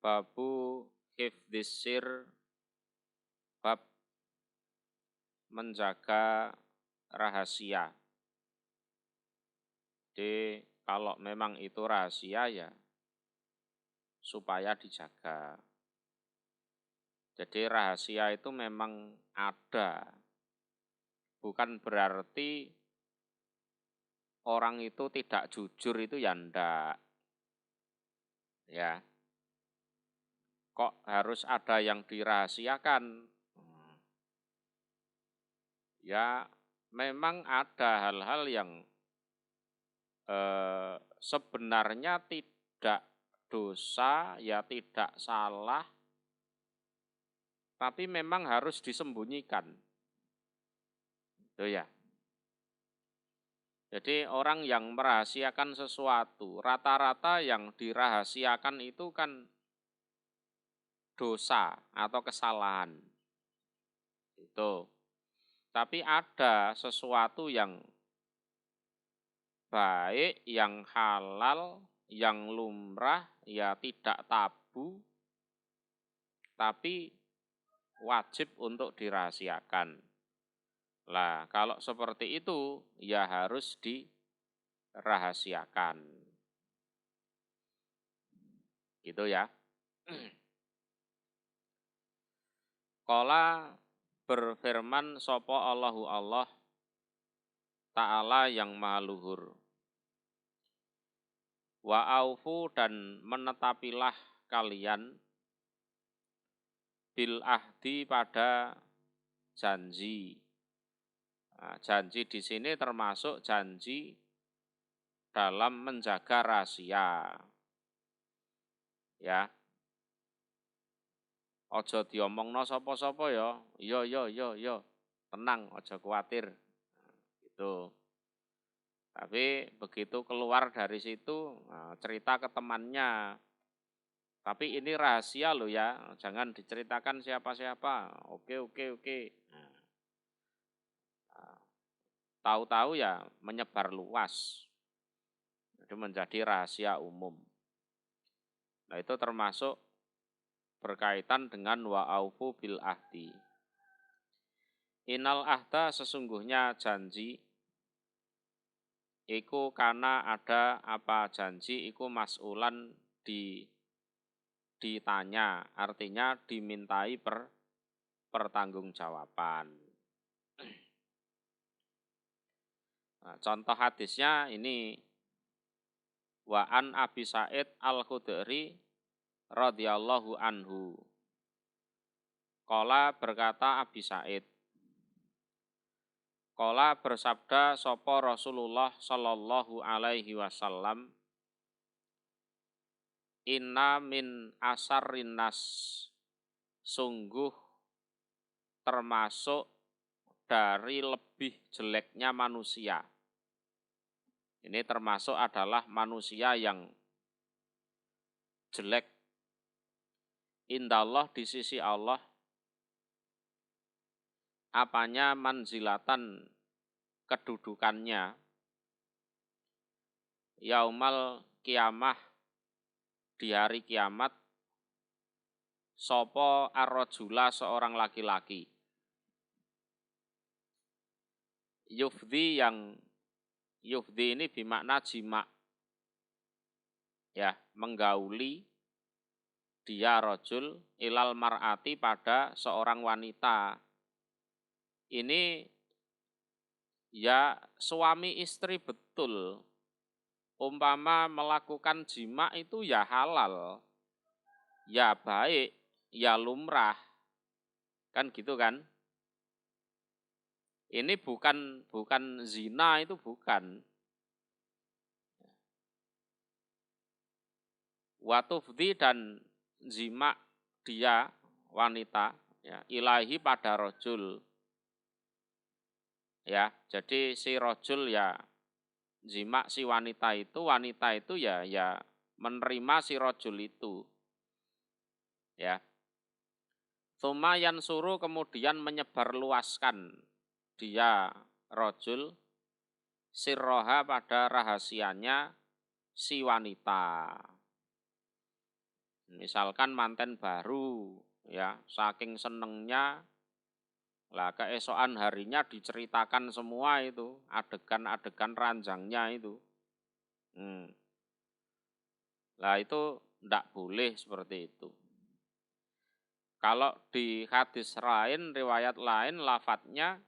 Babu hifdzis sir, bab menjaga rahasia. Jadi kalau memang itu rahasia ya supaya dijaga. Jadi rahasia itu memang ada. Bukan berarti orang itu tidak jujur itu ya ndak. Ya. Kok harus ada yang dirahasiakan? Ya memang ada hal-hal yang sebenarnya tidak dosa, ya tidak salah, tapi memang harus disembunyikan. Itu ya. Jadi orang yang merahasiakan sesuatu, rata-rata yang dirahasiakan itu kan dosa atau kesalahan. Itu. Tapi ada sesuatu yang baik, yang halal, yang lumrah, ya tidak tabu, tapi wajib untuk dirahasiakan. Lah, kalau seperti itu, ya harus dirahasiakan. Gitu ya. Qala berfirman sapa Allahu Allah Ta'ala yang maha luhur. Wa aufu dan menetapilah kalian bil ahdi pada janji. Nah, janji di sini termasuk janji dalam menjaga rahasia. Ya. Ojo diomongno sapa-sapa ya. Yo. Tenang, ojo kuatir. Gitu. Tapi begitu keluar dari situ, cerita ke temannya. Tapi ini rahasia loh ya, jangan diceritakan siapa-siapa. Oke. Tahu-tahu ya menyebar luas. Jadi menjadi rahasia umum. Nah itu termasuk berkaitan dengan wa'aufu bil ahdi. Inal ahda sesungguhnya janji. Iku karena ada apa janji, iku mas'ulan ditanya, artinya dimintai pertanggungjawaban. Nah, contoh hadisnya ini Wa'an Abi Sa'id Al-Khudri radhiyallahu anhu. Qala berkata Abi Sa'id. Qala bersabda sapa Rasulullah sallallahu alaihi wasallam. Inna min asarrin nas. Sungguh termasuk dari lebih jeleknya manusia. Ini termasuk adalah manusia yang jelek. Indallah di sisi Allah. Apanya manzilatan kedudukannya. Yaumal kiamah di hari kiamat. Sopo ar-rajula seorang laki-laki. Yufdi ini bermakna jima. Ya, menggauli dia rajul ilal mar'ati pada seorang wanita. Ini ya suami istri betul. Umpama melakukan jima itu ya halal. Ya baik, ya lumrah. Kan gitu kan? Ini bukan zina, itu bukan. Watufdi dan jima dia wanita ya, ilahi pada rojul. Ya, jadi si rojul ya jima si wanita itu ya menerima si rojul itu. Ya. Tsumma yansuru kemudian menyebarluaskan dia rojul sirroha pada rahasianya si wanita. Misalkan manten baru, ya, saking senengnya, lah keesokan harinya diceritakan semua itu, adegan-adegan ranjangnya itu. Lah itu ndak boleh seperti itu. Kalau di hadis lain, riwayat lain, lafadznya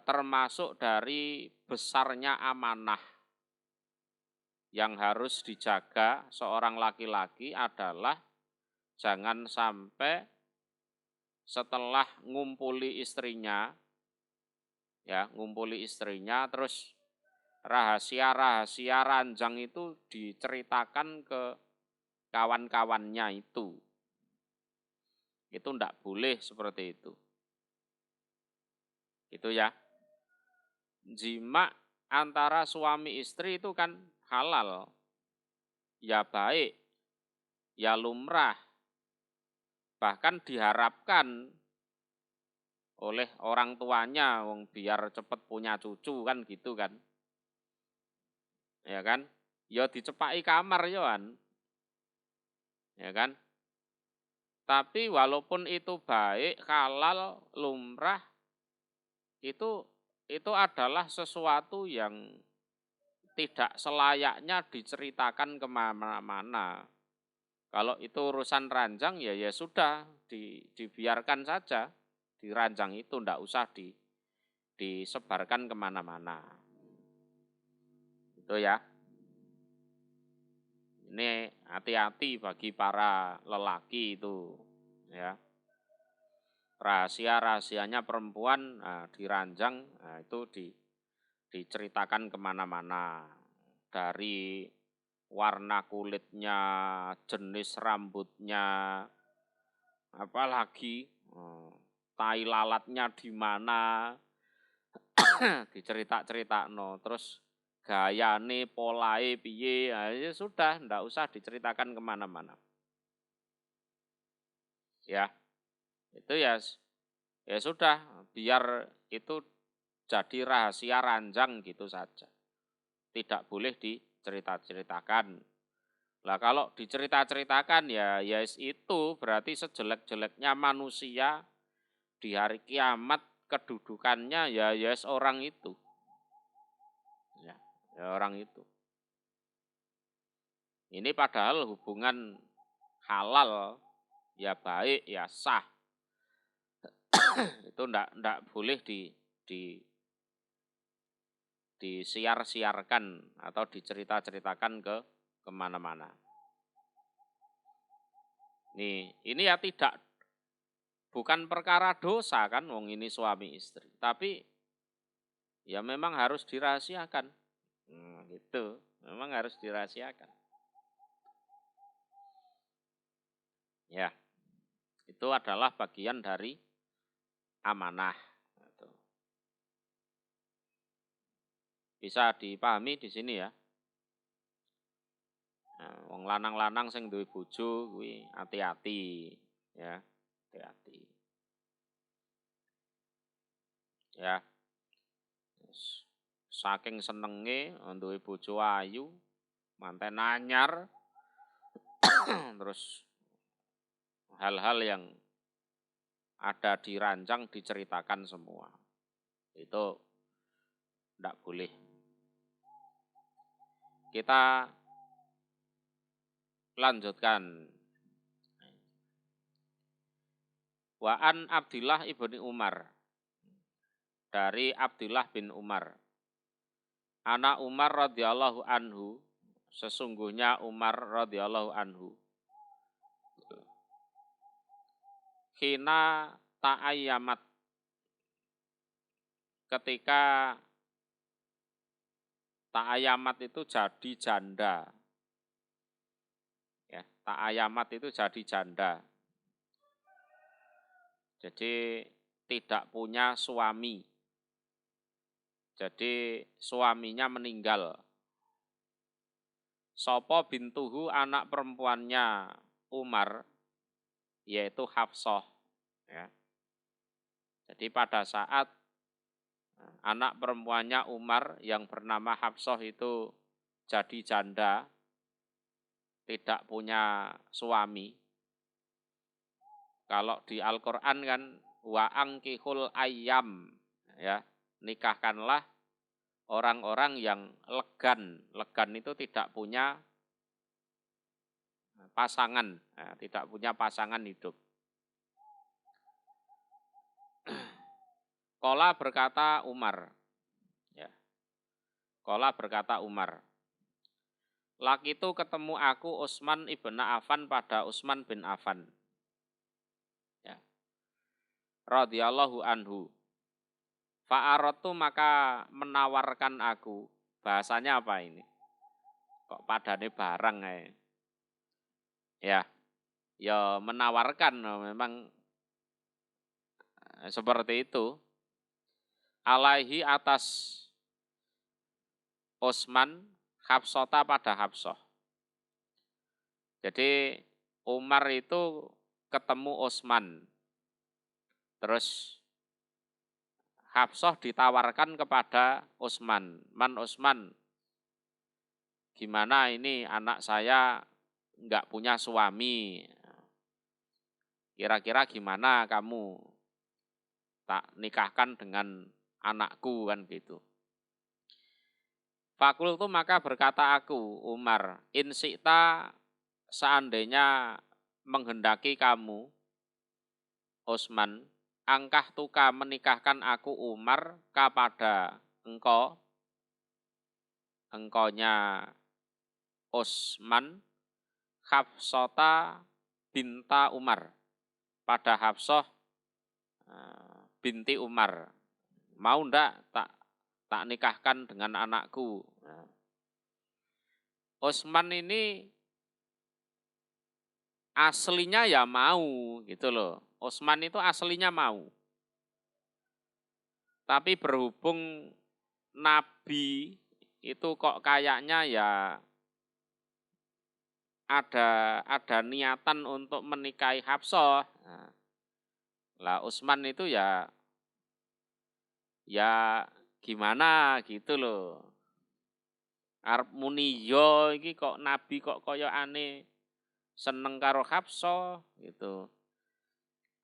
termasuk dari besarnya amanah yang harus dijaga seorang laki-laki adalah jangan sampai setelah ngumpuli istrinya, ya, ngumpuli istrinya, terus rahasia-rahasia ranjang itu diceritakan ke kawan-kawannya itu. Itu ndak boleh seperti itu. Itu ya. Jima antara suami istri itu kan halal, ya baik, ya lumrah, bahkan diharapkan oleh orang tuanya, wong biar cepet punya cucu kan gitu kan, ya kan, ya dicepaki kamar yoan, ya kan. Tapi walaupun itu baik, halal, lumrah, itu adalah sesuatu yang tidak selayaknya diceritakan kemana-mana. Kalau itu urusan ranjang ya sudah dibiarkan saja di ranjang itu, ndak usah disebarkan kemana-mana. Itu ya. Ini hati-hati bagi para lelaki itu, ya. Rahasia-rahasianya perempuan diranjang, itu diceritakan kemana-mana. Dari warna kulitnya, jenis rambutnya, apalagi tai lalatnya di mana, dicerita-ceritano, terus gayane, polae piye, ya sudah, ndak usah diceritakan kemana-mana. Ya, itu ya sudah, biar itu jadi rahasia ranjang gitu saja. Tidak boleh dicerita-ceritakan. Lah kalau dicerita-ceritakan ya itu berarti sejelek-jeleknya manusia di hari kiamat kedudukannya ya orang itu. Ya orang itu. Ini padahal hubungan halal, ya baik, ya sah. Itu ndak boleh disiar-siarkan atau dicerita-ceritakan ke kemana-mana. Nih, ini ya bukan perkara dosa kan, wong ini suami istri. Tapi ya memang harus dirahasiakan. Gitu, memang harus dirahasiakan. Ya, itu adalah bagian dari amanah. Bisa dipahami di sini ya. Wong lanang-lanang sing duwe bojo kuwi hati-hati, ya. Hati-hati. Ya. Saking senenge duwe bojo ayu, manten anyar, terus hal-hal yang ada di ranjang diceritakan semua. Itu tidak boleh. Kita lanjutkan. Wa'an Abdillah ibni Umar. Dari Abdillah bin Umar. Anak Umar radhiyallahu anhu. Sesungguhnya Umar radhiyallahu anhu. Hina ta'ayyamat. Ketika ta'ayyamat itu jadi janda. Ya, ta'ayyamat itu jadi janda. Jadi tidak punya suami. Jadi suaminya meninggal. Sopo bintuhu anak perempuannya Umar, yaitu Hafsah. Ya. Jadi pada saat anak perempuannya Umar yang bernama Hafsah itu jadi janda, tidak punya suami. Kalau di Al-Qur'an kan wa angkihul ayyam, ya, nikahkanlah orang-orang yang legan. Legan itu tidak punya pasangan, tidak punya pasangan hidup. Qala berkata Umar, ya. Qala berkata Umar, laki itu ketemu aku Utsman ibn Affan pada Utsman bin Affan, ya, radhiyallahu anhu. Fa'aratu maka menawarkan aku. Bahasanya apa ini? Kok padane barang ya. Ya menawarkan, memang seperti itu. Alaihi atas Utsman Hafsata pada Hafsah. Jadi Umar itu ketemu Utsman. Terus Hafsah ditawarkan kepada Utsman. Utsman, gimana ini anak saya enggak punya suami. Kira-kira gimana kamu tak nikahkan dengan anakku, kan gitu. Fakultu maka berkata aku, Umar, in syi'ta, seandainya menghendaki kamu, Utsman, angkah tuka menikahkan aku Umar kepada engkau, engkaunya Utsman, Hafsata binta Umar, pada Hafsah binti Umar. Mau ndak tak nikahkan dengan anakku. Utsman ini aslinya ya mau gitu loh. Utsman itu aslinya mau. Tapi berhubung Nabi itu kok kayaknya ya ada niatan untuk menikahi Hafsah. Lah Utsman itu ya gimana gitu loh. Arep muni yo iki kok Nabi kok kaya aneh seneng karo Hafsah gitu.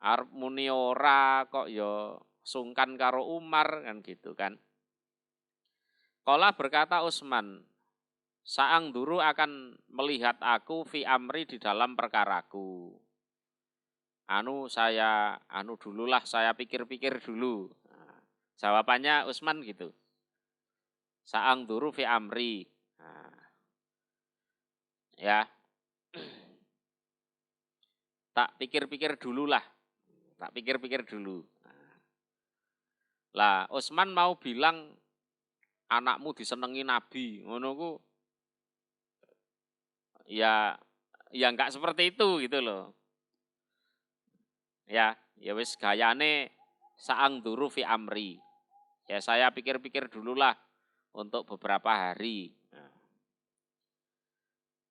Arep muni ora kok ya sungkan karo Umar, kan gitu kan. Qala berkata Utsman, saang duru akan melihat aku fi amri di dalam perkaraku. Saya dululah, saya pikir-pikir dulu. Jawabannya Utsman gitu. Saang duru fi amri. Ya. Tak pikir-pikir dulu lah. Tak pikir-pikir dulu. Lah, Utsman mau bilang anakmu disenengi Nabi, ngono ku ya enggak seperti itu gitu loh. Ya wis gayane saang duru fi amri. Ya saya pikir-pikir dululah untuk beberapa hari.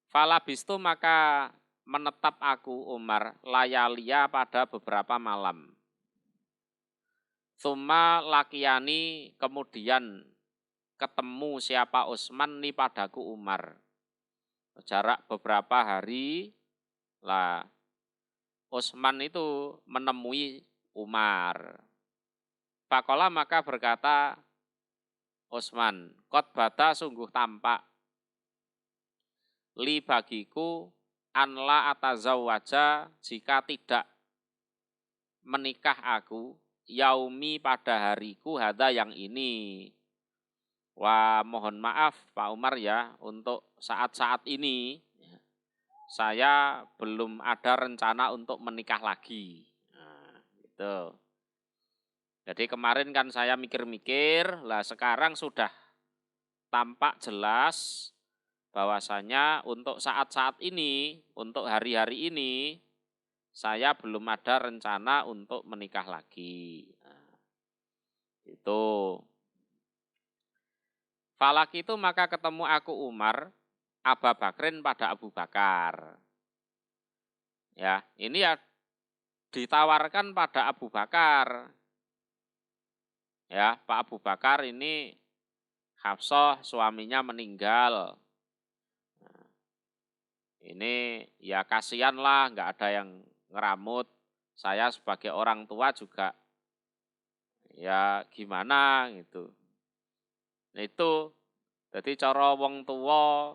Falabistu maka menetap aku Umar layalia pada beberapa malam. Summa lakiyani, kemudian ketemu siapa Utsman nih padaku Umar. Jarak beberapa hari lah Utsman itu menemui Umar. Faqala maka berkata Utsman, qad bata sungguh tampak li bagiku anla atazawwaja jika tidak menikah aku yaumi pada hariku hada yang ini. Wah, mohon maaf Pak Umar ya, untuk saat-saat ini saya belum ada rencana untuk menikah lagi. Nah, gitu. Jadi kemarin kan saya mikir-mikir, lah sekarang sudah tampak jelas bahwasanya untuk saat-saat ini, untuk hari-hari ini, saya belum ada rencana untuk menikah lagi. Nah, itu. Falak itu maka ketemu aku Umar, Aba Bakrin pada Abu Bakar. Ya, ini ya ditawarkan pada Abu Bakar. Ya, Pak Abu Bakar ini Hafsah suaminya meninggal. ini ya kasihan lah, nggak ada yang ngeramut. Saya sebagai orang tua juga ya gimana gitu. Nah, itu jadi cara wong tua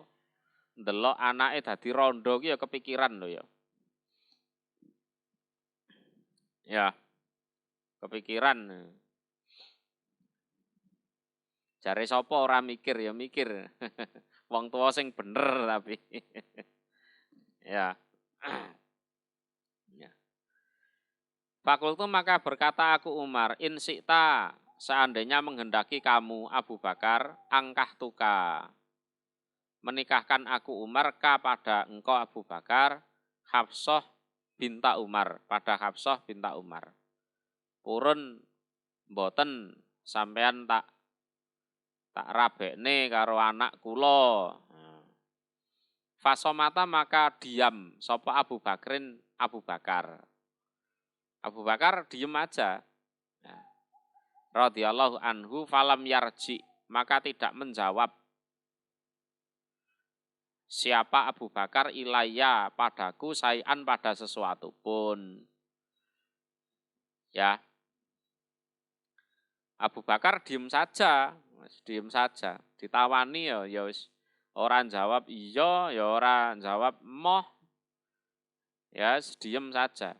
ndelok anake dadi rondo ki ya kepikiran lho ya. Ya, kepikiran. Jare sapa ora mikir ya mikir. Wong tua sing bener tapi. Ya. Ya. Fakultu maka berkata aku Umar, in syi'ta, seandainya menghendaki kamu Abu Bakar, angkah tuka. Menikahkan aku Umar pada engkau Abu Bakar, Hafsah binta Umar, pada Hafsah binta Umar. Purun mboten sampean tak rabekne karo anak kula. Fasomata maka diam sapa Abu Bakrin Abu Bakar. Abu Bakar diem aja. Radhiyallahu anhu falam yarji, maka tidak menjawab siapa Abu Bakar ilayya padaku sayan pada sesuatu pun. Ya. Abu Bakar diem saja, diem saja. Ditawani ya wis ora jawab iya, ya ora jawab moh. Ya, diem saja.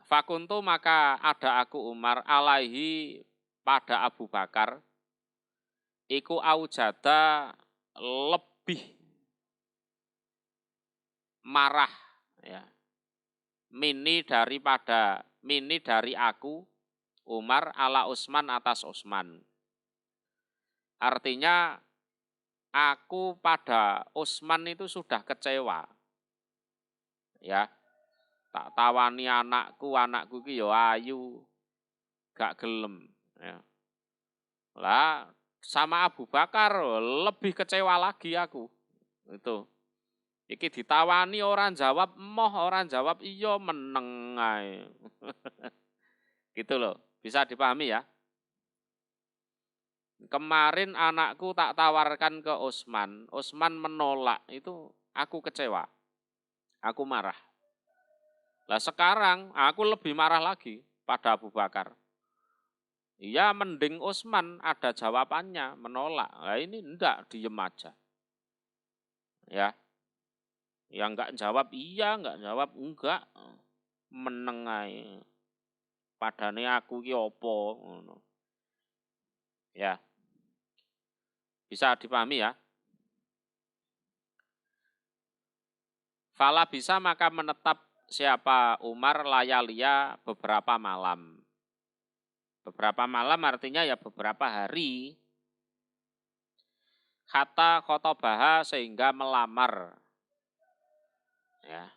Fakuntu maka ada aku Umar alaihi pada Abu Bakar iku aujada lebih marah ya. Mini dari aku Umar ala Utsman atas Utsman. Artinya aku pada Utsman itu sudah kecewa. Ya. Tak tawani anakku ki ya ayu, gak gelem. Ya. Lah sama Abu Bakar lebih kecewa lagi aku. Itu. Iki ditawani orang jawab moh, orang jawab iya meneng ae. Gitu loh. Bisa dipahami ya? Kemarin anakku tak tawarkan ke Utsman, Utsman menolak. Itu aku kecewa. Aku marah. Lah sekarang aku lebih marah lagi pada Abu Bakar. Iya mending Utsman ada jawabannya, menolak. Nah ini enggak, diem aja. Ya. Yang enggak jawab iya, enggak jawab enggak. Meneng ae. Padane aku ki apa ngono. Ya. Bisa dipahami ya? Fala bisa maka menetap siapa Umar layalia beberapa malam. Beberapa malam artinya ya beberapa hari. Kata khotobah sehingga melamar. Ya.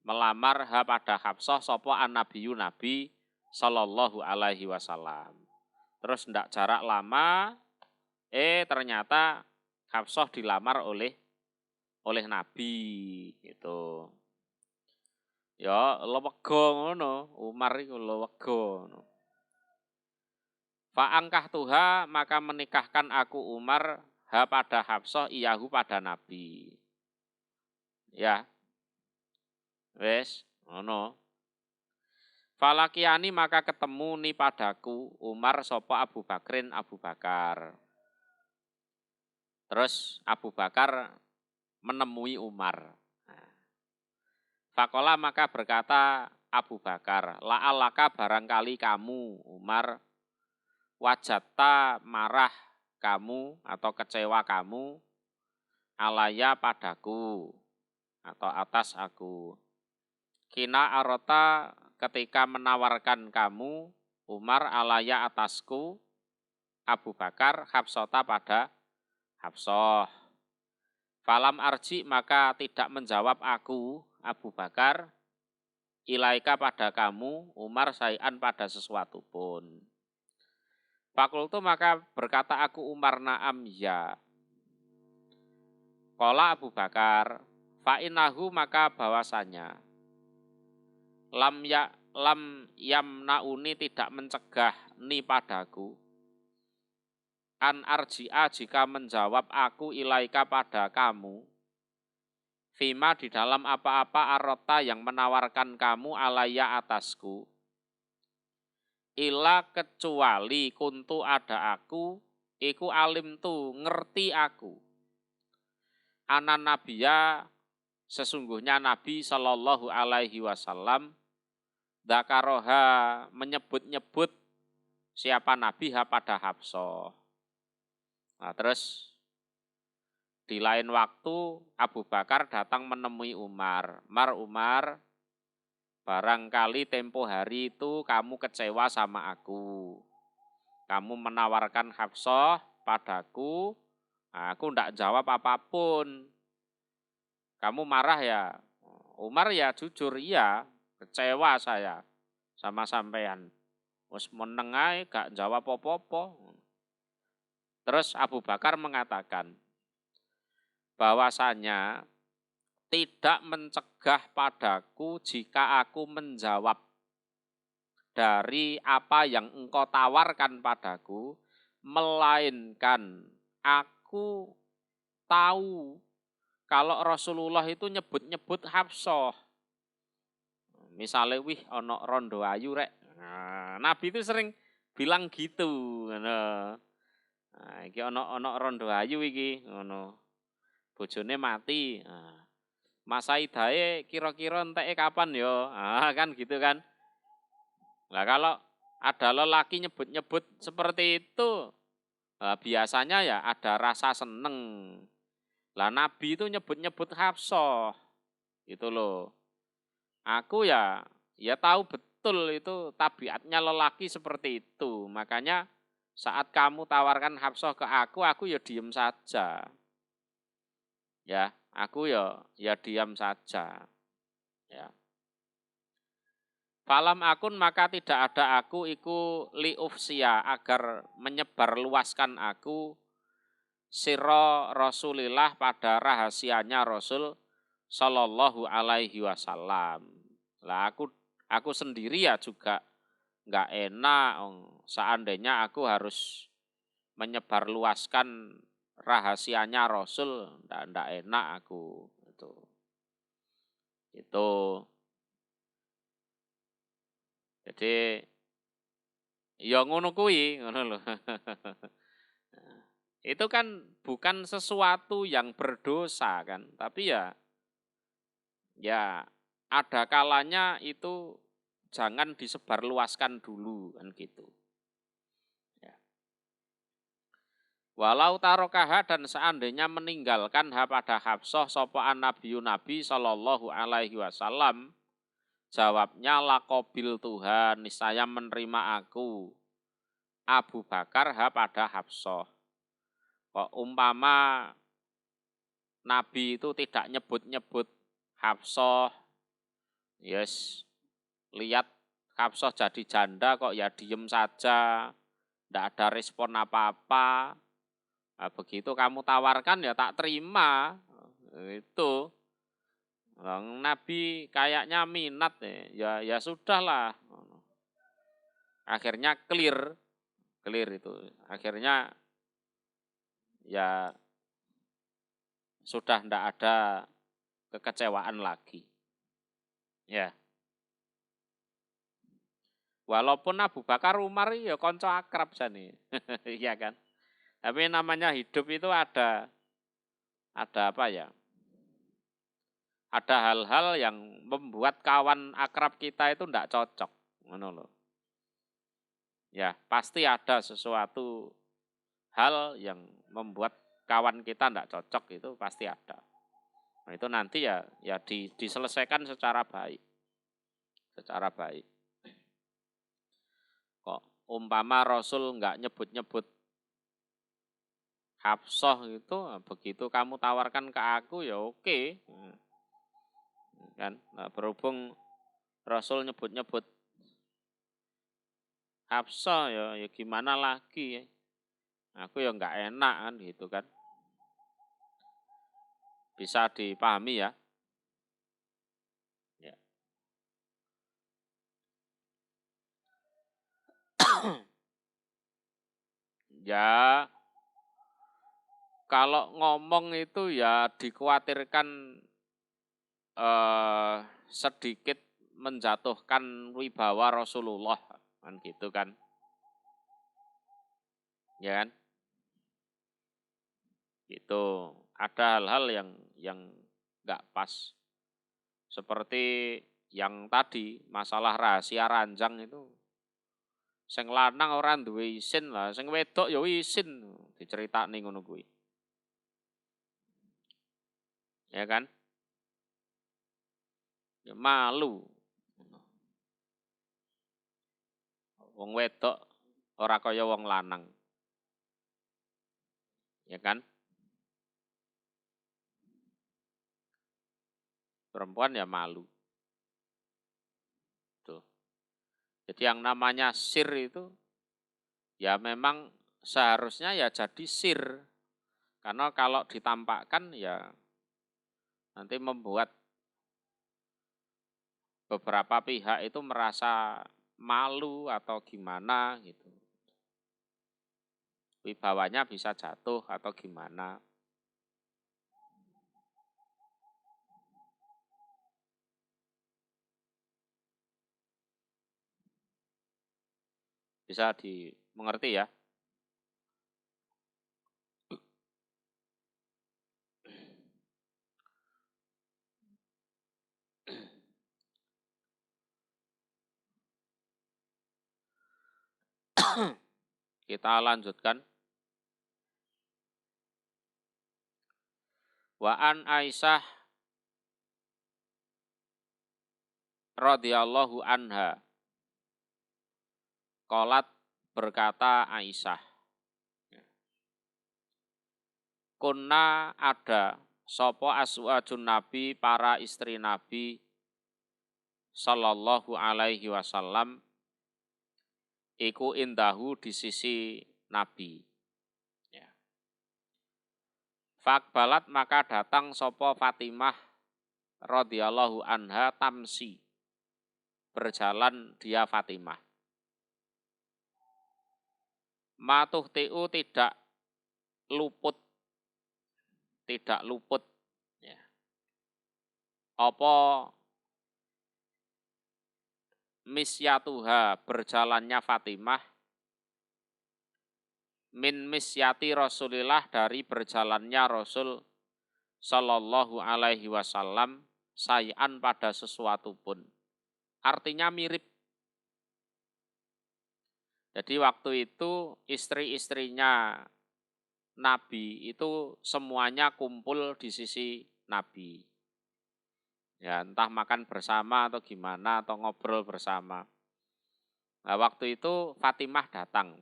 Melamar pada Hafsah sapa an-nabiyyu nabi sallallahu alaihi wasallam. Terus ndak jarak lama ternyata Hafsah dilamar oleh nabi gitu. Ya lewega ngono, Umar iku lewega ngono. Fa'angkah tuha maka menikahkan aku Umar pada Hafsah iyahu pada Nabi. Ya. Wes, ngono. Falakiani maka ketemu ni padaku Umar sapa Abu Bakrin Abu Bakar. Terus Abu Bakar menemui Umar. Fakola maka berkata Abu Bakar, la'alaka barangkali kamu Umar wajata marah kamu atau kecewa kamu alaya padaku atau atas aku. Kina arota ketika menawarkan kamu Umar alaya atasku Abu Bakar Hafsata pada Hafsah. Falam arji maka tidak menjawab aku Abu Bakar ilaika pada kamu Umar sayan pada sesuatu pun. Fakultu maka berkata aku Umar na'am ya. Qala Abu Bakar fa'inahu maka bahwasanya lam yamnauni tidak mencegah ni padaku an arji'a jika menjawab aku ilaika pada kamu, fima di dalam apa-apa arota yang menawarkan kamu alaya atasku, ila kecuali kuntu ada aku, iku alim tu ngerti aku, anan nabiya sesungguhnya Nabi Shallallahu Alaihi Wasallam dakaroha menyebut-nyebut siapa Nabi pada Hafsah. Nah, terus di lain waktu Abu Bakar datang menemui Umar. Umar, barangkali tempo hari itu kamu kecewa sama aku. Kamu menawarkan Hafsah padaku, aku ndak jawab apapun. Kamu marah ya? Umar ya jujur, iya, kecewa saya sama sampean. Wes meneng ae gak jawab apa-apa. Terus Abu Bakar mengatakan bahwasanya tidak mencegah padaku jika aku menjawab dari apa yang engkau tawarkan padaku, melainkan aku tahu kalau Rasulullah itu nyebut-nyebut Hafsah. Misalnya, wih ono rondo ayu rek. Nah, Nabi itu sering bilang gitu. Nah, iki ono rondo ayu iki, ngono. Bojone mati. Nah, masa idahe kira-kira enteke kapan yo? Ah, kan gitu kan. Nah, kalau ada lelaki nyebut-nyebut seperti itu, biasanya ya ada rasa seneng. Lah Nabi itu nyebut-nyebut Hafsah. Gitu loh. Aku ya tahu betul itu tabiatnya lelaki seperti itu. Makanya saat kamu tawarkan Hafsah ke aku ya diem saja. Ya, aku ya diam saja. Ya. Falam akun maka tidak ada aku iku liufsia agar menyebar luaskan aku sirro Rasulillah pada rahasianya Rasul Shallallahu Alaihi Wasallam. Lah aku sendiri ya juga nggak enak seandainya aku harus menyebarluaskan rahasianya Rasul, ndak enak aku itu. Jadi ya ngono kuwi, ngono lho. Itu kan bukan sesuatu yang berdosa kan, tapi ya ada kalanya itu jangan disebarluaskan dulu kan gitu. Ya. Walau tarokaha dan seandainya meninggalkan pada Hafsah sopaan Nabi Sallallahu Alaihi Wasallam, jawabnya lakobil Tuhan, niscaya menerima aku Abu Bakar pada Hafsah. Kok umpama Nabi itu tidak nyebut-nyebut Hafsah, yes, lihat Hafsah jadi janda kok ya diem saja, tidak ada respon apa-apa. Nah, begitu kamu tawarkan ya tak terima. Itu. Nabi kayaknya minat ya sudahlah. Akhirnya clear itu. Akhirnya ya sudah tidak ada kekecewaan lagi. Ya. Walaupun Abu Bakar Umar ya konco akrab jane. Iya kan? Tapi namanya hidup itu ada apa ya? Ada hal-hal yang membuat kawan akrab kita itu tidak cocok. Ngono loh. Ya, pasti ada sesuatu hal yang membuat kawan kita tidak cocok, itu pasti ada. Nah, itu nanti ya diselesaikan secara baik. Secara baik. Kok umpama Rasul nggak nyebut-nyebut Hafsah itu, begitu kamu tawarkan ke aku ya oke. Kan nah, berhubung Rasul nyebut-nyebut Hafsah ya gimana lagi ya. Aku ya nggak enak kan gitu kan. Bisa dipahami ya. Ya. Ya, kalau ngomong itu ya dikhawatirkan sedikit menjatuhkan wibawa Rasulullah kan gitu kan. Ya kan? Itu ada hal-hal yang nggak pas. Seperti yang tadi masalah rahasia ranjang itu. Sing lanang ora duwe isin lah, sing wedok ya isin diceritakne ngono kuwi. Ya kan? Ya malu. Wong wedok ora kaya wong lanang. Ya kan? Perempuan ya malu. Tuh. Jadi yang namanya sir itu ya memang seharusnya ya jadi sir. Karena kalau ditampakkan ya nanti membuat beberapa pihak itu merasa malu atau gimana gitu. Wibawanya bisa jatuh atau gimana. Bisa dimengerti ya. Kita lanjutkan. Wa an Aisyah radhiyallahu anha. Qalat berkata Aisyah. Kunna ada sopo aswajun Nabi, para istri Nabi sallallahu alaihi wasallam iku indahu di sisi Nabi. Ya. Fakbalat maka datang sopo Fatimah radhiyallahu anha tamsi. Berjalan dia Fatimah. Matuh tiu tidak luput. Tidak luput. Ya. Apa misyatuha berjalannya Fatimah min misyati Rasulillah dari berjalannya Rasul sallallahu alaihi wasallam sayan pada sesuatu pun. Artinya mirip. Jadi waktu itu istri-istrinya Nabi itu semuanya kumpul di sisi Nabi. Ya, entah makan bersama atau gimana atau ngobrol bersama. Nah, waktu itu Fatimah datang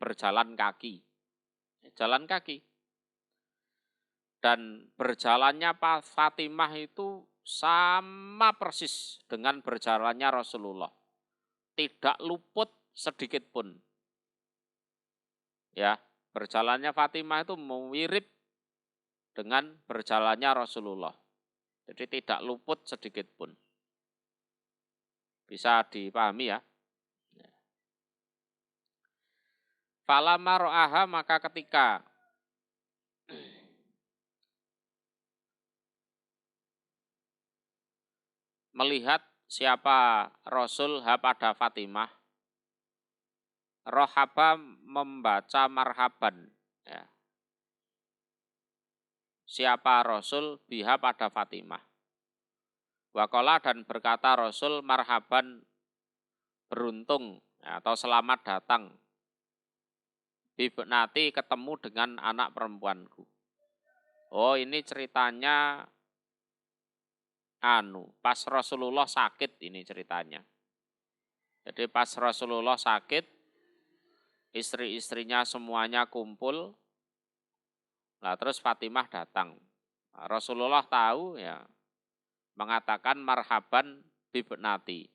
berjalan kaki. Jalan kaki. Dan berjalannya Fatimah itu sama persis dengan berjalannya Rasulullah. Tidak luput sedikit pun. Ya, berjalannya Fatimah itu mirip dengan berjalannya Rasulullah. Jadi tidak luput sedikit pun. Bisa dipahami ya. Falamma ro'aha maka ketika melihat siapa Rasul pada Fatimah, rohaba membaca marhaban. Ya. Siapa Rasul biha pada Fatimah. Wakola dan berkata Rasul marhaban beruntung ya, atau selamat datang. Bibnati ketemu dengan anak perempuanku. Oh ini ceritanya pas Rasulullah sakit ini ceritanya. Jadi pas Rasulullah sakit, istri-istrinya semuanya kumpul. Nah, terus Fatimah datang. Nah, Rasulullah tahu ya, mengatakan marhaban bibnati.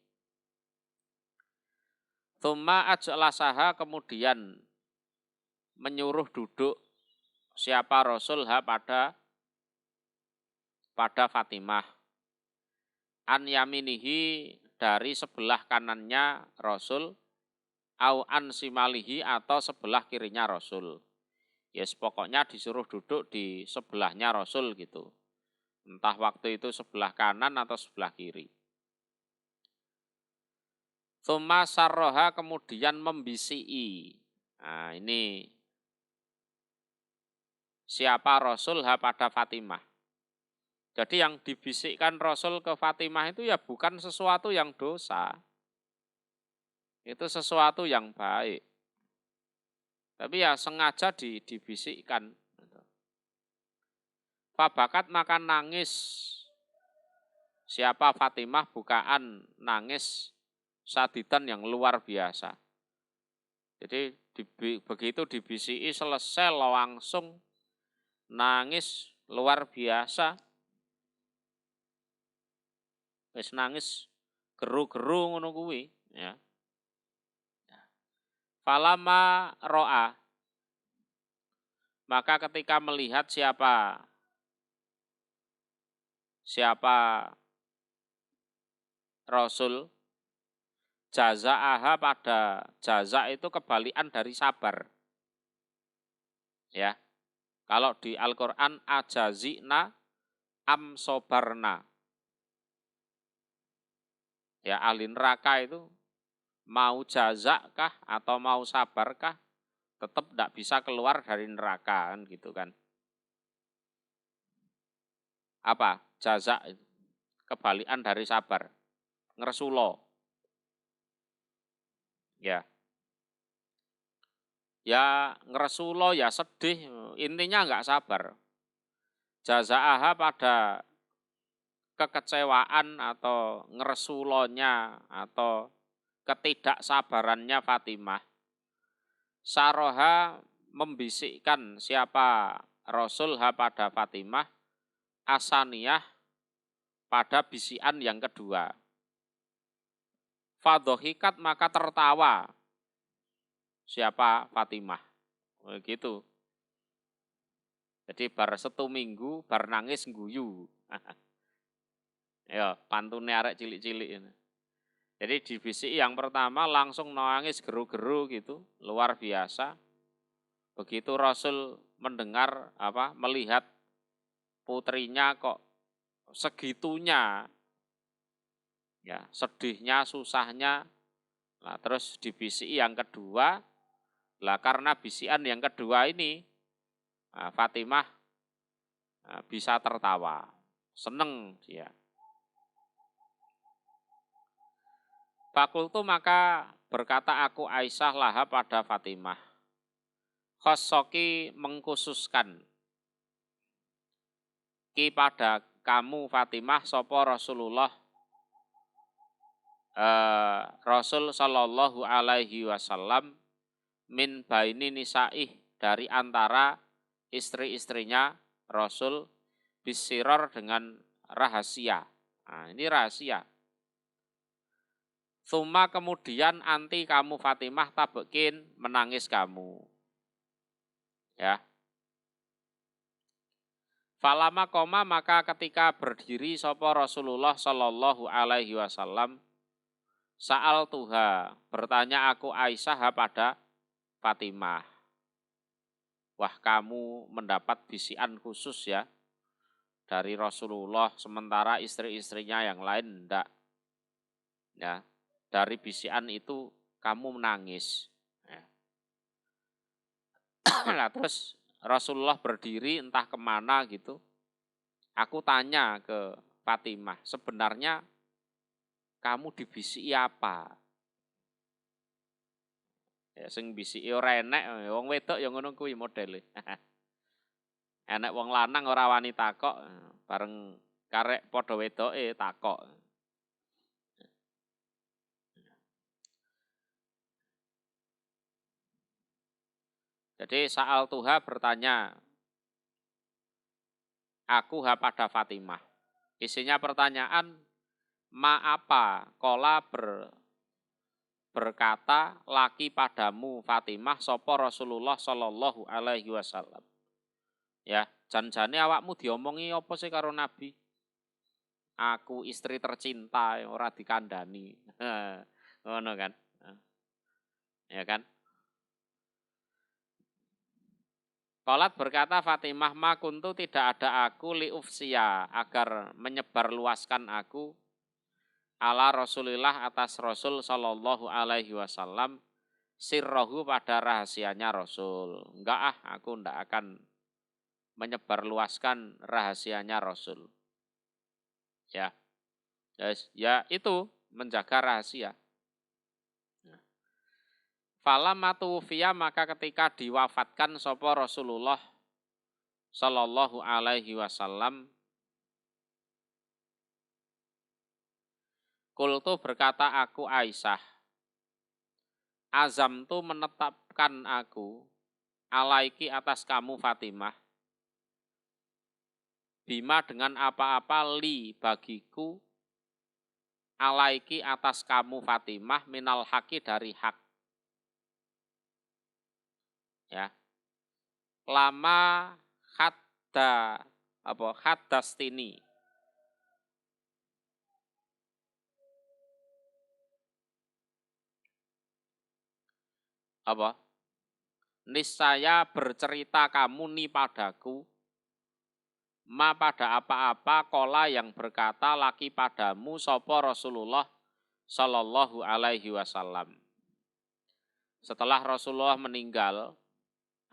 Tsumma ajlasaha kemudian menyuruh duduk siapa Rasul pada Fatimah. An yaminihi dari sebelah kanannya Rasul, au an simalihi atau sebelah kirinya Rasul. Ya pokoknya disuruh duduk di sebelahnya Rasul gitu. Entah waktu itu sebelah kanan atau sebelah kiri. Tsumma sarroha kemudian membisiki. Nah ini siapa Rasul pada Fatimah. Jadi yang dibisikkan Rasul ke Fatimah itu ya bukan sesuatu yang dosa. Itu sesuatu yang baik. Tapi ya sengaja dibisikkan. Fabakat maka nangis. Siapa Fatimah bukaan nangis sadidan yang luar biasa. Jadi begitu dibisiki selesai langsung nangis luar biasa. Wis nangis geru-geru ngono kuwi ya. Falama ro'a maka ketika melihat siapa Rasul jazaaha pada jaza itu kebalian dari sabar. Ya. Kalau di Al-Qur'an ajazina am sobarna. Ya, ahli neraka itu mau jaza kah atau mau sabar kah tetap tidak bisa keluar dari neraka kan gitu kan. Apa? Jaza itu kebalian dari sabar. Ngersulo. Ya. Ya ngeresulo ya sedih, intinya enggak sabar. Jazaaha pada kekecewaan atau ngeresulonya atau ketidaksabarannya Fatimah. Saroha membisikkan siapa Rasul pada Fatimah asaniyah pada bisian yang kedua. Fadhohikat maka tertawa siapa Fatimah. Begitu. Jadi bar setu minggu, bar nangis ngguyu. Ya, pantune arek cilik-cilik. Jadi dibisiki yang pertama langsung nangis geru-geru gitu, luar biasa. Begitu Rasul mendengar melihat putrinya kok segitunya. Ya, sedihnya, susahnya. Nah, terus dibisiki yang kedua. Lah karena bisikan yang kedua ini Fatimah bisa tertawa, seneng dia. Fakultu maka berkata aku Aisyah laha pada Fatimah. Khosoki mengkhususkan ki pada kamu Fatimah sopo Rasulullah Rasul Shallallahu Alaihi Wasallam min baini nisaih dari antara istri-istrinya Rasul bisiror dengan rahasia. Nah, ini rahasia. Suma kemudian anti kamu Fatimah tabekin menangis kamu. Ya. Falama koma maka ketika berdiri sopo Rasulullah Shallallahu Alaihi Wasallam saal tuha bertanya aku Aisyah pada Fatimah. Wah kamu mendapat bisian khusus ya dari Rasulullah sementara istri-istrinya yang lain enggak. Ya, dari bisian itu kamu menangis. Ya. Nah, terus Rasulullah berdiri entah kemana gitu. Aku tanya ke Fatimah, sebenarnya kamu dibisiki apa? Ya sing bisiki ora enek, wong wedok ya ngono kuwi modele. Enek wong lanang ora wani takok, bareng karek padha wedoke takok. Jadi Sa'al Tuha bertanya, aku pada Fatimah. Isinya pertanyaan, ma apa kola berkata laki padamu Fatimah sopo Rasulullah Shallallahu Alaihi Wasallam. Ya, jan-jane awakmu diomongi apa sih karo Nabi? Aku istri tercinta ora dikandani. Ngono kan? Ya kan? Qalat berkata Fatimah, ma kuntu tidak ada aku liufsiya agar menyebarluaskan aku ala Rasulillah atas Rasul sallallahu alaihi wasallam sirrohu pada rahasianya Rasul. Enggak aku enggak akan menyebarluaskan rahasianya Rasul. Ya. Yes, ya itu menjaga rahasia. Falamatu fiya maka ketika diwafatkan sapa Rasulullah sallallahu alaihi wasallam, kultu berkata aku Aisyah, azam tu menetapkan aku alaiki atas kamu Fatimah, bima dengan apa-apa li bagiku, alaiki atas kamu Fatimah minal haki dari hak. Ya. Lama hadda haddastini. Niscaya bercerita kamu nih padaku, ma pada apa-apa kola yang berkata laki padamu sopo Rasulullah sallallahu alaihi wasallam. Setelah Rasulullah meninggal,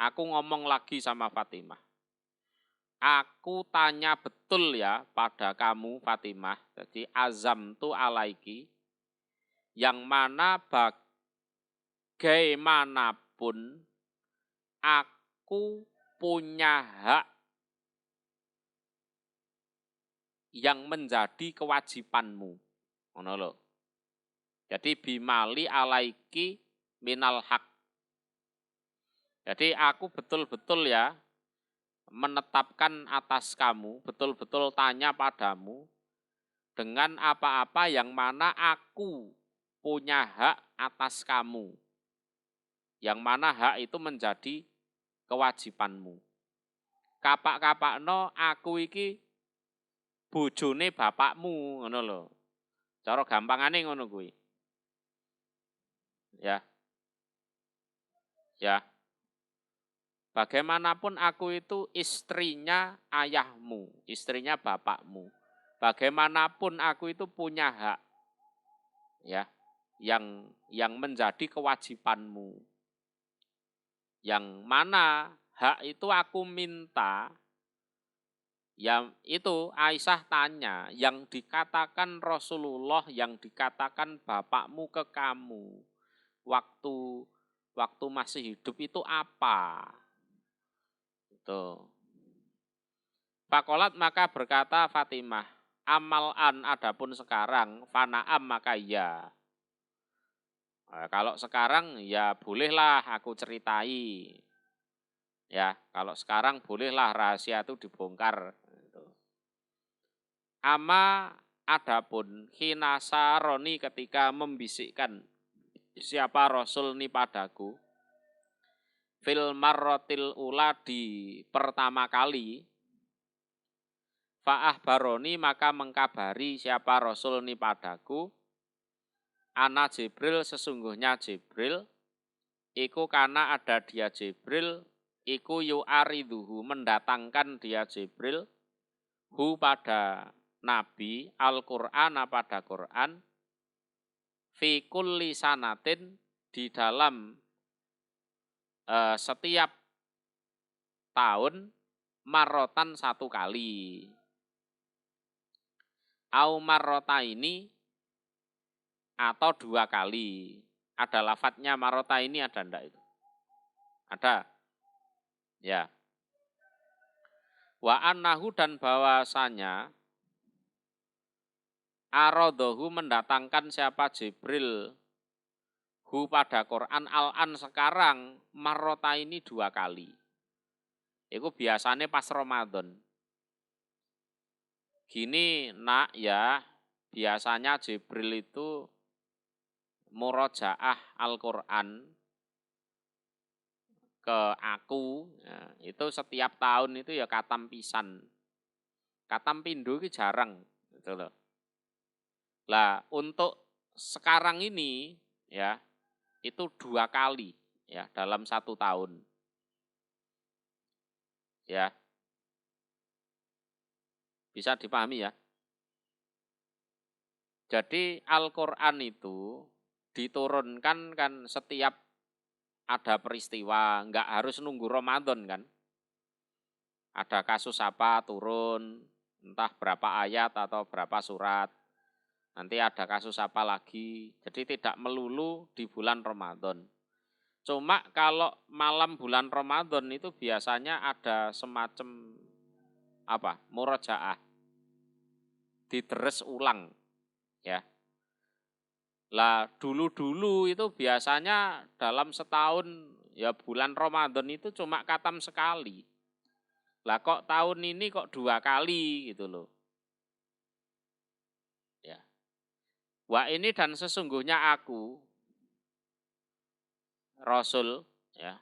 aku ngomong lagi sama Fatimah. Aku tanya betul ya pada kamu Fatimah, jadi azam tu alaiki, yang mana bagaimanapun aku punya hak yang menjadi kewajibanmu. Ngono lho. Jadi bimali alaiki minal hak. Jadi aku betul-betul ya menetapkan atas kamu, betul-betul tanya padamu dengan apa-apa yang mana aku punya hak atas kamu. Yang mana hak itu menjadi kewajibanmu. Kapak-kapakno aku iki bojone bapakmu, ngono lho. Cara gampangane ngono kuwi. Ya. Ya. Bagaimanapun aku itu istrinya ayahmu, istrinya bapakmu. Bagaimanapun aku itu punya hak, ya, yang menjadi kewajibanmu. Yang mana hak itu aku minta, yang itu Aisyah tanya, yang dikatakan Rasulullah, yang dikatakan bapakmu ke kamu waktu masih hidup itu apa? Itu. Fakolat maka berkata Fatimah, amal an adapun sekarang, fanaam maka iya. Kalau sekarang ya bolehlah aku ceritai. Ya, kalau sekarang bolehlah rahasia itu dibongkar. Ama adapun hinasaroni ketika membisikkan siapa Rasul ni padaku, fil marrotil ula di pertama kali, fa'ah baroni maka mengkabari siapa Rasul ni padaku, ana Jibril sesungguhnya Jibril, iku karena ada dia Jibril, iku yu'ariduhu mendatangkan dia Jibril, hu pada Nabi, Al-Qur'an pada Qur'an, fi kulli sanatin di dalam setiap tahun marrotan satu kali. Au marrota ini atau dua kali. Ada lafadznya marrota ini ada enggak itu? Ada. Ya. Wa annahu dan bahwasanya arodohu mendatangkan siapa Jibril hu pada Quran al-an sekarang marrota ini dua kali. Itu biasanya pas Ramadan. Gini nak ya, biasanya Jibril itu murojaah Al-Quran ke aku, ya, itu setiap tahun itu ya katam pisan. Katam pindho itu jarang, gitu loh. Lah untuk sekarang ini ya itu dua kali ya dalam satu tahun. Ya. Bisa dipahami ya. Jadi Al-Qur'an itu diturunkan kan setiap ada peristiwa, enggak harus nunggu Ramadan kan. Ada kasus apa turun, entah berapa ayat atau berapa surat. Nanti ada kasus apa lagi. Jadi tidak melulu di bulan Ramadan. Cuma kalau malam bulan Ramadan itu biasanya ada semacam murojaah, diteres ulang ya. Lah dulu-dulu itu biasanya dalam setahun ya bulan Ramadan itu cuma khatam sekali. Lah kok tahun ini kok 2 kali gitu loh. Ya. Wa ini dan sesungguhnya aku Rasul ya.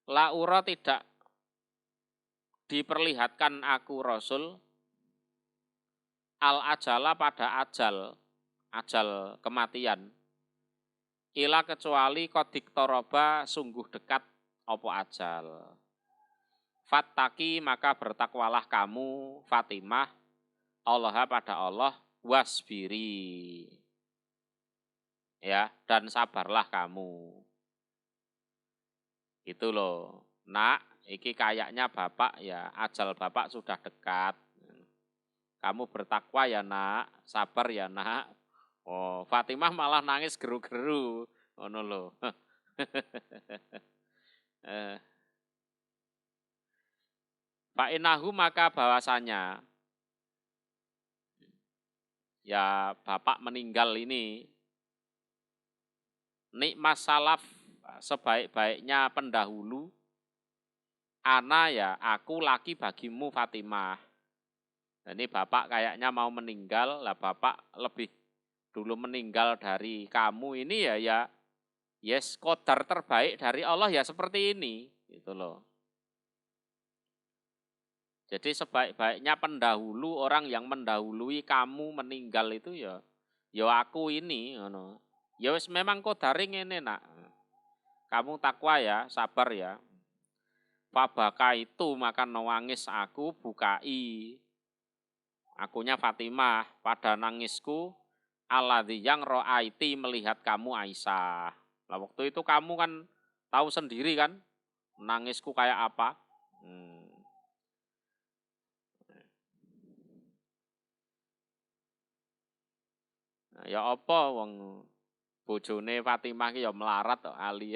La ura tidak diperlihatkan aku Rasul al-ajala pada ajal kematian. Ila kecuali kodik toroba sungguh dekat opo ajal. Fattaki maka bertakwalah kamu Fatimah Allah pada Allah wasbiri. Ya, dan sabarlah kamu. Itu loh. Nak, iki kayaknya Bapak ya ajal Bapak sudah dekat. Kamu bertakwa ya nak, sabar ya nak. Oh, Fatimah malah nangis geru-geru. Ngono lho. Fa'inahu maka bahwasanya ya Bapak meninggal ini nikmat salaf sebaik-baiknya pendahulu ana ya aku laki bagimu Fatimah. Ini Bapak kayaknya mau meninggal lah, Bapak lebih dulu meninggal dari kamu ini ya yes qadar terbaik dari Allah ya seperti ini gitu loh. Jadi sebaik-baiknya pendahulu orang yang mendahului kamu meninggal itu ya aku ini ngono. Ya wis memang qadare ngene nak. Kamu takwa ya, sabar ya. Fabaka itu maka nangis aku bukai. Akunya Fatimah pada nangisku alladzi yang ro'aiti melihat kamu Aisyah. Lah waktu itu kamu kan tahu sendiri kan nangisku kayak apa. Nah, ya apa wong bojone Fatimah ki ya melarat kok Ali.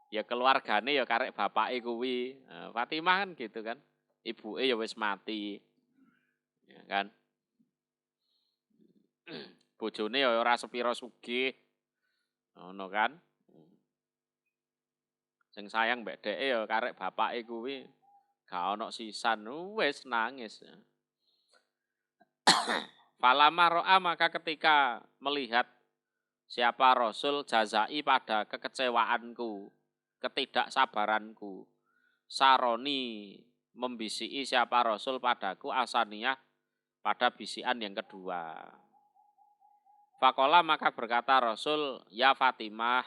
Ya keluargane ya karek bapake kuwi. Fatimah kan gitu kan. Ibuke ya wis mati. Ya kan. Bojone ya ora sepira sugih. Ngono kan. Sing sayang mbek dheke ya karek bapake kuwi. Gak ono sisan, wis nangis. Falama ro'a maka ketika melihat siapa Rasul jazai pada kekecewaanku, ketidaksabaranku. Saroni membisiki siapa Rasul padaku asaniyah pada bisikan yang kedua. Fakola maka berkata Rasul, ya Fatimah,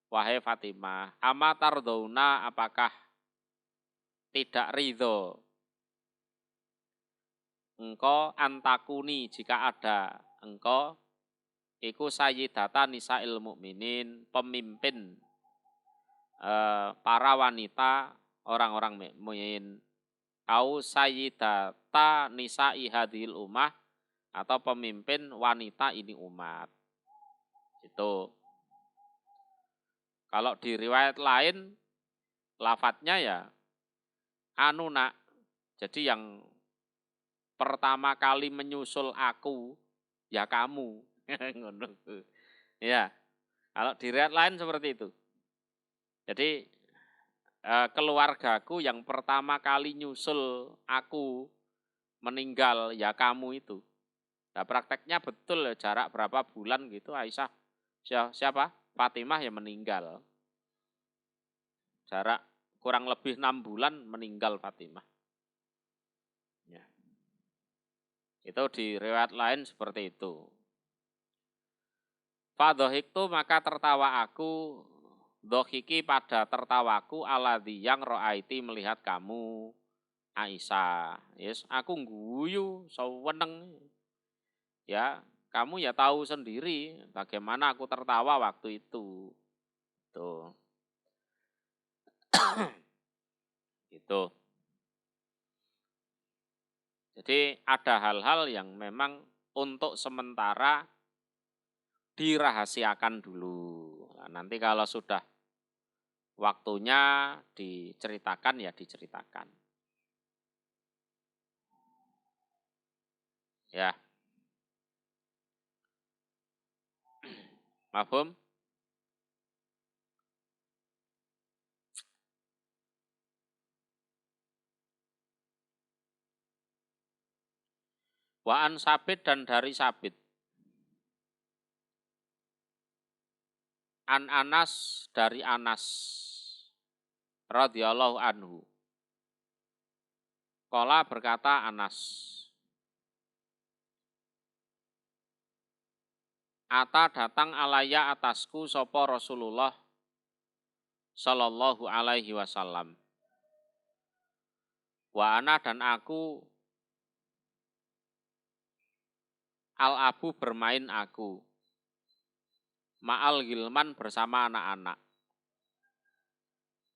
wahai Fatimah, ama tardawna apakah tidak ridho engkau antakuni jika ada engkau iku sayyidata nisa'il mukminin pemimpin para wanita orang-orang mukmin au sayyidata nisa'i hadhil ummah atau pemimpin wanita ini umat. Itu. Kalau di riwayat lain lafadznya ya anu nak. Jadi yang pertama kali menyusul aku ya kamu. Ya. Kalau di riwayat lain seperti itu. Jadi keluargaku yang pertama kali nyusul aku meninggal ya kamu itu. Nah prakteknya betul ya jarak berapa bulan gitu Aisyah siapa? Fatimah yang meninggal. Jarak kurang lebih 6 bulan meninggal Fatimah. Ya. Itu di riwayat lain seperti itu. Fadhahiktu maka tertawa aku, dohiki pada tertawaku aladhi yang ro'aiti melihat kamu Aisyah. Yes, aku guyu seweneng. Ya, kamu ya tahu sendiri bagaimana aku tertawa waktu itu. Tuh. Gitu. Jadi ada hal-hal yang memang untuk sementara dirahasiakan dulu. Nah, nanti kalau sudah waktunya diceritakan ya diceritakan. Ya. Mafhum? Wa'an Sabit dan dari Sabit. An Anas dari Anas radhiyallahu anhu. Qala berkata Anas. Ata datang alaya atasku sopo Rasulullah sallallahu alaihi wasallam. Wa ana dan aku al-abu bermain aku. Ma'al gilman bersama anak-anak.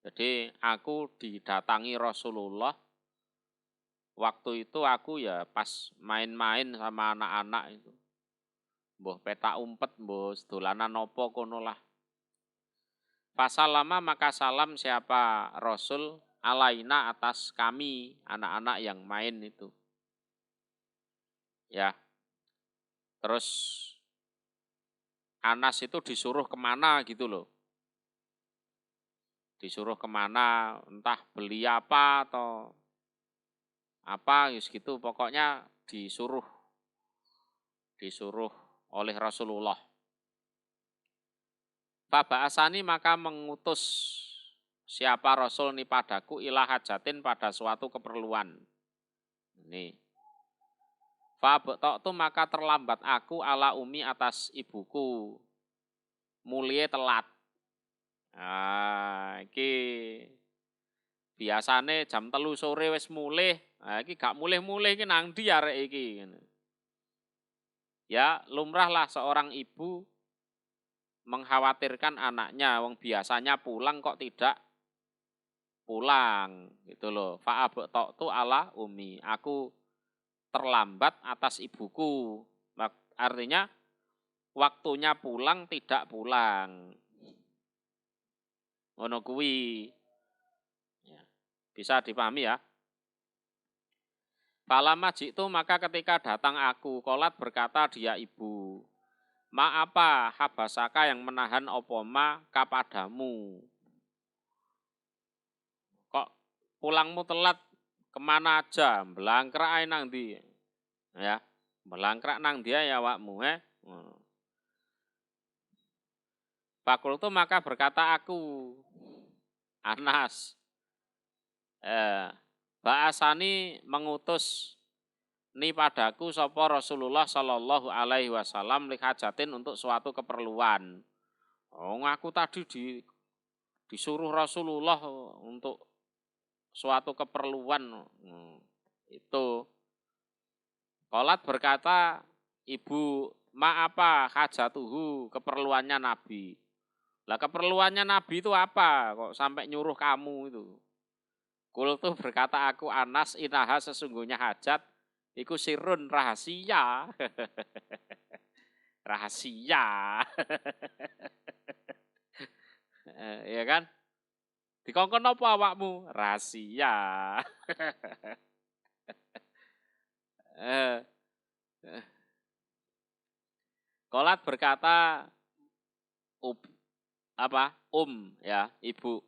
Jadi aku didatangi Rasulullah. Waktu itu aku ya pas main-main sama anak-anak itu. Mbuh petak umpet, mbuh dolanan nopo kono lah. Fasalama maka salam siapa Rasul alaina atas kami anak-anak yang main itu. Ya. Terus Anas itu disuruh kemana gitu loh. Disuruh kemana, entah beli apa atau apa gitu. Pokoknya disuruh oleh Rasulullah. Faba'asani maka mengutus siapa Rasul ini padaku ilah hajatin pada suatu keperluan. Ini. Faba'tu maka terlambat aku ala umi atas ibuku. Mulie telat. Nah, iki biasane jam 3 sore wis mulih. Nah, iki gak mulih-mulih iki nang ndi arek iki. Ya, lumrahlah seorang ibu mengkhawatirkan anaknya, wong biasanya pulang kok tidak pulang gitu loh. Fa'abtu ala umi. Aku terlambat atas ibuku. Artinya waktunya pulang tidak pulang. Ngono kuwi. Ya, bisa dipahami ya. Falama jitu maka ketika datang aku, kolat berkata dia ibu. Ma apa habasaka yang menahan opoma kapadamu? Kok pulangmu telat kemana aja? Belangkrak nang ndi? Ya, belangkrak nang dia ya wakmu Fakultu maka berkata aku, Anas, Ba'asani mengutus ni padaku sapa Rasulullah sallallahu alaihi wasallam lihajatin untuk suatu keperluan. Oh, aku tadi disuruh Rasulullah untuk suatu keperluan. Itu. Qolat berkata, ibu, ma apa hajatuhu, keperluannya Nabi. Lah keperluannya Nabi itu apa? Kok sampai nyuruh kamu itu? Kultu berkata aku Anas inaha sesungguhnya hajat iku sirun rahasia. Rahasia. Ya kan? Dikongkon apa awakmu? Rahasia. Kolat berkata ya, ibu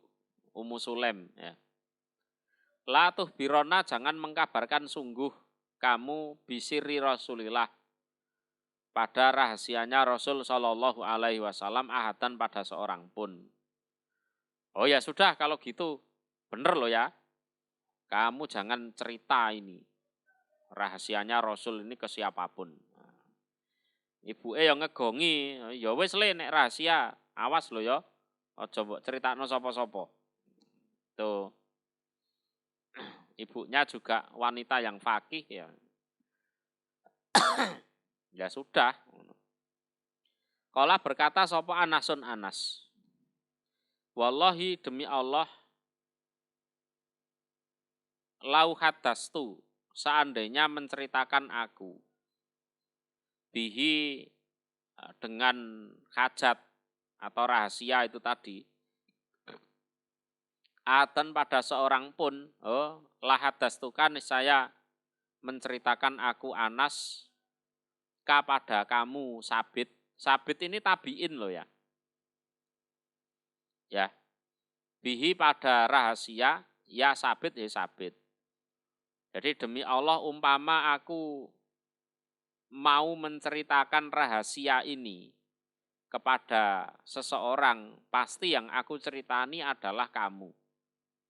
Ummu Sulaim ya. Latuh birona jangan mengkabarkan sungguh kamu bisiri Rasulillah pada rahasianya Rasul Shallallahu Alaihi Wasallam ahadan pada seorang pun. Oh ya sudah kalau gitu bener loh ya. Kamu jangan cerita ini rahasianya Rasul ini ke siapapun. Ibuke ya ngegongi, ya wis le nek rahasia, awas lho ya. Aja mbok critakno sapa-sapa. Tuh. Ibunya juga wanita yang faqih ya. Ya sudah. Kala berkata sapa Anasun Anas. Wallahi demi Allah lau hadastu seandainya menceritakan aku bihi dengan hajat atau rahasia itu tadi atan pada seorang pun lahadas kan saya menceritakan aku Anas kepada kamu Sabit. Sabit ini tabiin loh ya. Ya. Bihi pada rahasia ya Sabit ya Sabit. Jadi demi Allah umpama aku mau menceritakan rahasia ini kepada seseorang, pasti yang aku ceritani adalah kamu.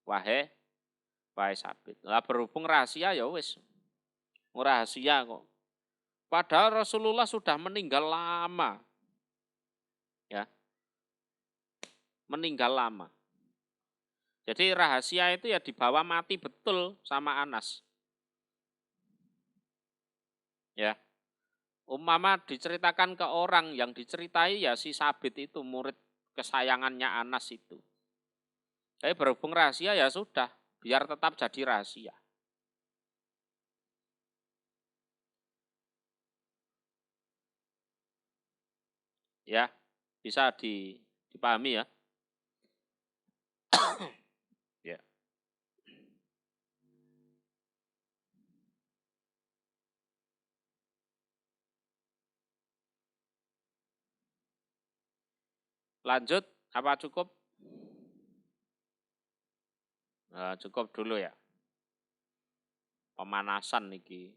Wahai Sabit. Lah berhubung rahasia ya wis. Rahasia kok. Padahal Rasulullah sudah meninggal lama. Ya. Meninggal lama. Jadi rahasia itu ya dibawa mati betul sama Anas. Ya. Umpama diceritakan ke orang yang diceritai ya si Sabit itu murid kesayangannya Anas itu. Tapi berhubung rahasia ya sudah, biar tetap jadi rahasia. Ya, bisa dipahami ya. Ya. Lanjut, apa cukup? Cukup dulu ya. Pemanasan niki.